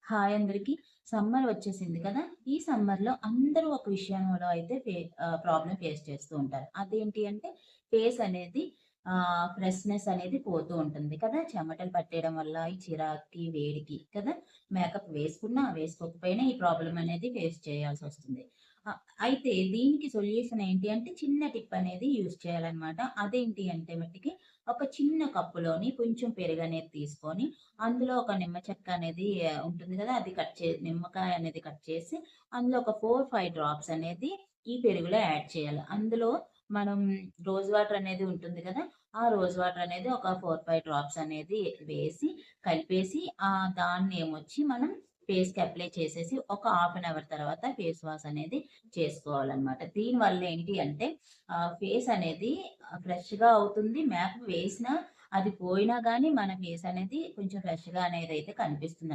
Hi అందరికి. Summer వచ్చేసింది కదా! ఈ సమ్మర్‌లో అందరూ ఒక విషయంలో అయితే ప్రాబ్లమ్ ఫేస్ చేస్తూ ఉంటారు. అదేంటి అంటే ఫేస్ అనేది ఫ్రెష్‌నెస్ అనేది పోతూ ఉంటుంది కదా! చెమటలు పట్టేయడం వల్ల ఈ చిరాకుకి, వేడికి కదా! మేకప్ వేసుకున్నా, వేసుకోకపోయినా ఈ ప్రాబ్లమ్ అనేది ఫేస్ చేయాల్సొస్తుంది. అయితే దీనికి సొల్యూషన్ ఏంటి అంటే చిన్న టిప్ అనేది యూజ్ చేయాలన్నమాట. అదేంటి అంటే మట్టికి ఒక చిన్న కప్పులోని కొంచెం పెరుగనేది తీసుకొని అందులో ఒక నిమ్మ చెక్క అనేది ఉంటుంది గదా! అది నిమ్మకాయ అనేది కట్ చేసి, అందులో ఒక 4, 5 డ్రాప్స్ అనేది ఈ పెరుగులో యాడ్ చేయాలి. అందులో మనం రోజ్ వాటర్ అనేది ఉంటుంది గదా! ఆ రోజ్ వాటర్ అనేది ఒక 4, 5 డ్రాప్స్ అనేది వేసి, కలిపేసి దాన్నేమొచ్చి మనం ఫేస్‌కి అప్లై చేసేసి ఒక హాఫ్ అన్ అవర్ తర్వాత ఫేస్ వాష్ అనేది చేసుకోవాలనమాట. దీనివల్ల ఏంటి అంటే ఫేస్ అనేది ఫ్రెష్‌గా అవుతుంది. మేకప్ వేసినా అది పోయినా గానీ మన ఫేస్ అనేది కొంచెం ఫ్రెష్‌గా అనేదైతే కనిపిస్తుందనమాట.